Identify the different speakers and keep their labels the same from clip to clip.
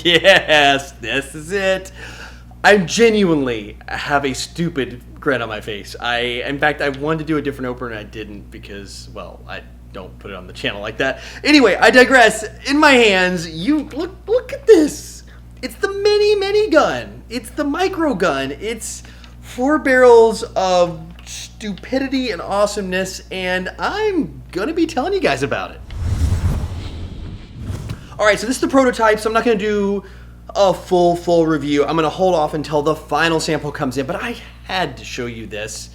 Speaker 1: Yes, this is it. I genuinely have a stupid grin on my face. In fact, I wanted to do a different opener and I didn't because, well, I don't put it on the channel like that. Anyway, I digress. In my hands, you look at this. It's the mini gun. It's the Microgun. It's 4 barrels of stupidity and awesomeness, and I'm gonna be telling you guys about it. All right, so this is the prototype, so I'm not gonna do a full review. I'm gonna hold off until the final sample comes in, but I had to show you this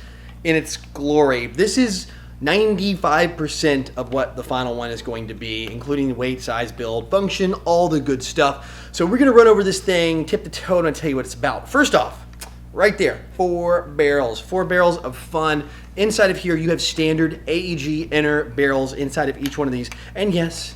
Speaker 1: in its glory. This is 95% of what the final one is going to be, including the weight, size, build, function, all the good stuff. So we're gonna run over this thing, tip the toe, and I'll tell you what it's about. First off, right there, 4 barrels. 4 barrels of fun. Inside of here, you have standard AEG inner barrels inside of each one of these. And yes,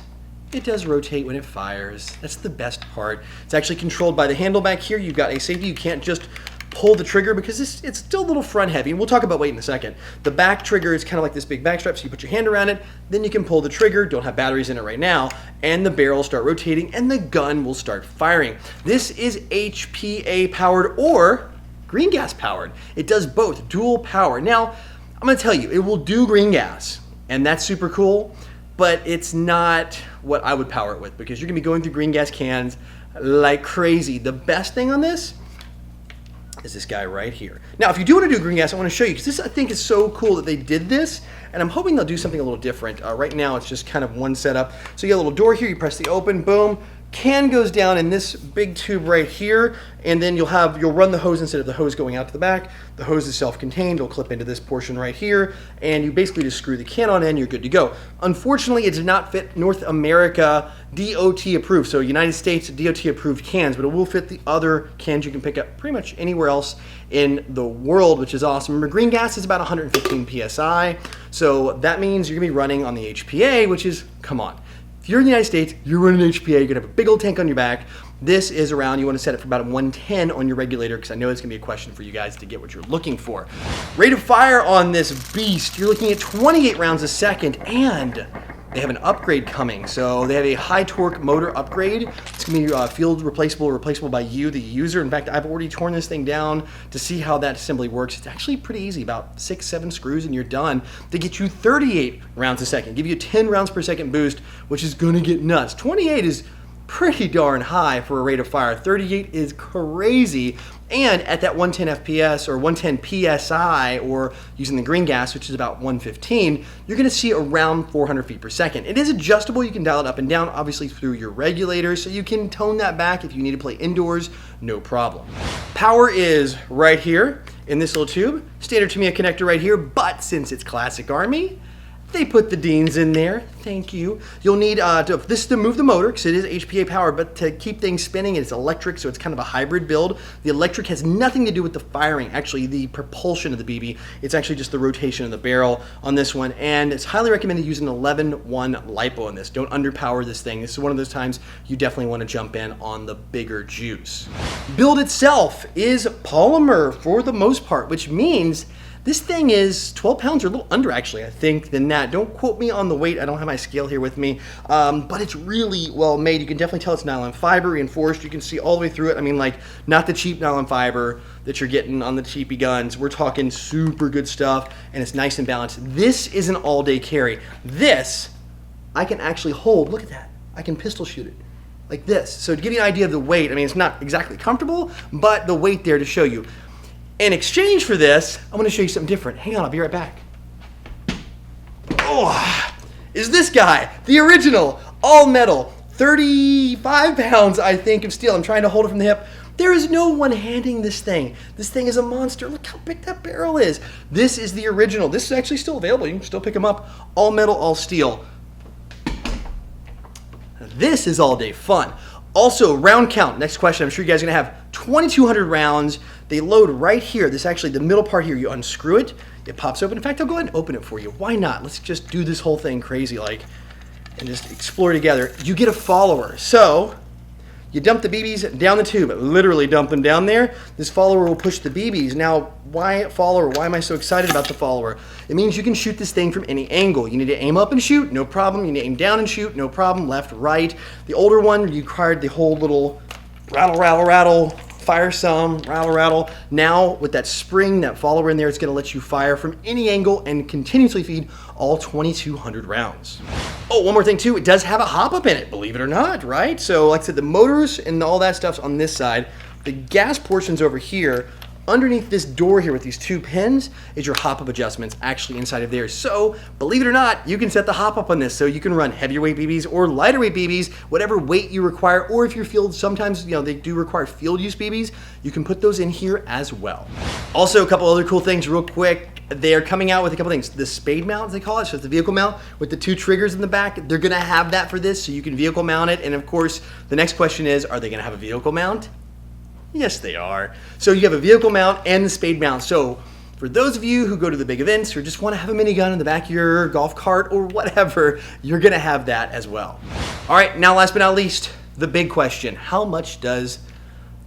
Speaker 1: it does rotate when it fires. That's the best part. It's actually controlled by the handle back here. You've got a safety. You can't just pull the trigger because it's still a little front heavy, and we'll talk about weight in a second. The back trigger is kind of like this big back strap, so you put your hand around it, then you can pull the trigger. Don't have batteries in it right now, and the barrel will start rotating, and the gun will start firing. This is HPA powered or green gas powered. It does both, dual power. Now, I'm gonna tell you, it will do green gas, and that's super cool, but it's not what I would power it with because you're gonna be going through green gas cans like crazy. The best thing on this is this guy right here. Now, if you do want to do green gas, I want to show you because this I think is so cool that they did this, and I'm hoping they'll do something a little different. Right now, it's just kind of one setup. So you got a little door here, you press the open, boom. Can goes down in this big tube right here, and then you'll run the hose instead of the hose going out to the back. The hose is self-contained. It'll clip into this portion right here, and you basically just screw the can on in, you're good to go. Unfortunately, it did not fit North America DOT approved, so United States DOT approved cans, but it will fit the other cans you can pick up pretty much anywhere else in the world, which is awesome. Remember, green gas is about 115 PSI, so that means you're gonna be running on the HPA, which is, come on. If you're in the United States, you're running HPA, you're gonna have a big old tank on your back. This is around, you wanna set it for about a 110 on your regulator because I know it's gonna be a question for you guys to get what you're looking for. Rate of fire on this beast, you're looking at 28 rounds a second, and they have an upgrade coming. So they have a high torque motor upgrade. It's gonna be field replaceable by you, the user. In fact, I've already torn this thing down to see how that assembly works. It's actually pretty easy, about 6-7 screws and you're done. They get you 38 rounds a second, give you a 10 rounds per second boost, which is gonna get nuts. 28 is pretty darn high for a rate of fire. 38 is crazy. And at that 110 FPS or 110 PSI, or using the green gas, which is about 115, you're gonna see around 400 feet per second. It is adjustable. You can dial it up and down, obviously through your regulator, so you can tone that back if you need to play indoors, no problem. Power is right here in this little tube. Standard Tamiya connector right here, but since it's Classic Army, they put the Deans in there. Thank you. You'll need this is to move the motor because it is HPA powered, but to keep things spinning, it's electric, so it's kind of a hybrid build. The electric has nothing to do with the firing, actually the propulsion of the BB. It's actually just the rotation of the barrel on this one, and it's highly recommended using an 11-1 LiPo on this. Don't underpower this thing. This is one of those times you definitely want to jump in on the bigger juice. Build itself is polymer for the most part, which means this thing is 12 pounds or a little under, actually, I think, than that. Don't quote me on the weight. I don't have my scale here with me, but it's really well made. You can definitely tell it's nylon fiber reinforced. You can see all the way through it. I mean, like, not the cheap nylon fiber that you're getting on the cheapy guns. We're talking super good stuff, and it's nice and balanced. This is an all-day carry. This, I can actually hold. Look at that. I can pistol shoot it like this. So to give you an idea of the weight, I mean, it's not exactly comfortable, but the weight there to show you. In exchange for this, I'm gonna show you something different. Hang on, I'll be right back. Oh, is this guy, the original, all metal, 35 pounds, I think, of steel. I'm trying to hold it from the hip. There is no one-handing this thing. This thing is a monster. Look how big that barrel is. This is the original. This is actually still available. You can still pick them up. All metal, all steel. This is all day fun. Also, round count. Next question. I'm sure you guys are going to have 2,200 rounds. They load right here. This actually, the middle part here, you unscrew it. It pops open. In fact, I'll go ahead and open it for you. Why not? Let's just do this whole thing crazy like and just explore together. You get a follower. So you dump the BBs down the tube. Literally dump them down there. This follower will push the BBs. Now, why follower? Why am I so excited about the follower? It means you can shoot this thing from any angle. You need to aim up and shoot, no problem. You need to aim down and shoot, no problem. Left, right. The older one required the whole little rattle, rattle, rattle, fire some, rattle, rattle. Now with that spring, that follower in there, it's gonna let you fire from any angle and continuously feed all 2,200 rounds. Oh, one more thing too, it does have a hop-up in it, believe it or not, right? So like I said, the motors and all that stuff's on this side. The gas portion's over here. Underneath this door here with these two pins is your hop-up adjustments actually inside of there. So, believe it or not, you can set the hop-up on this so you can run heavier weight BBs or lighter weight BBs, whatever weight you require, or if your field, sometimes, they do require field use BBs, you can put those in here as well. Also, a couple other cool things real quick. They are coming out with a couple things. The spade mount, they call it, so it's the vehicle mount with the two triggers in the back. They're gonna have that for this so you can vehicle mount it. And of course, the next question is, are they gonna have a vehicle mount? Yes, they are. So you have a vehicle mount and the spade mount. So for those of you who go to the big events or just want to have a minigun in the back of your golf cart or whatever, you're going to have that as well. All right, now last but not least, the big question. How much does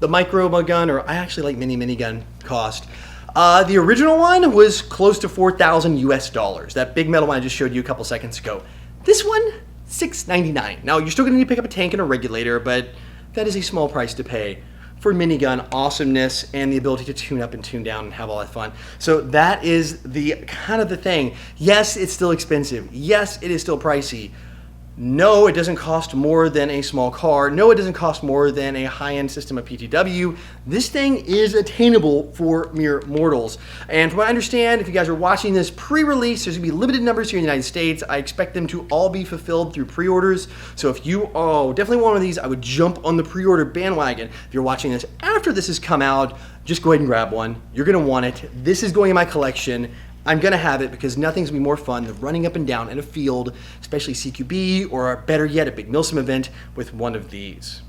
Speaker 1: the Microgun, or I actually like minigun, cost? The original one was close to 4,000 US dollars. That big metal one I just showed you a couple seconds ago. This one, $699. Now, you're still going to need to pick up a tank and a regulator, but that is a small price to pay for minigun awesomeness and the ability to tune up and tune down and have all that fun. So that is the kind of the thing. Yes, it's still expensive. Yes, it is still pricey. No, it doesn't cost more than a small car. No, it doesn't cost more than a high-end system of PTW. This thing is attainable for mere mortals. And from what I understand, if you guys are watching this pre-release, there's gonna be limited numbers here in the United States. I expect them to all be fulfilled through pre-orders. So if you definitely want one of these, I would jump on the pre-order bandwagon. If you're watching this after this has come out, just go ahead and grab one. You're gonna want it. This is going in my collection. I'm gonna have it because nothing's gonna be more fun than running up and down in a field, especially CQB or better yet, a big Milsim event with one of these.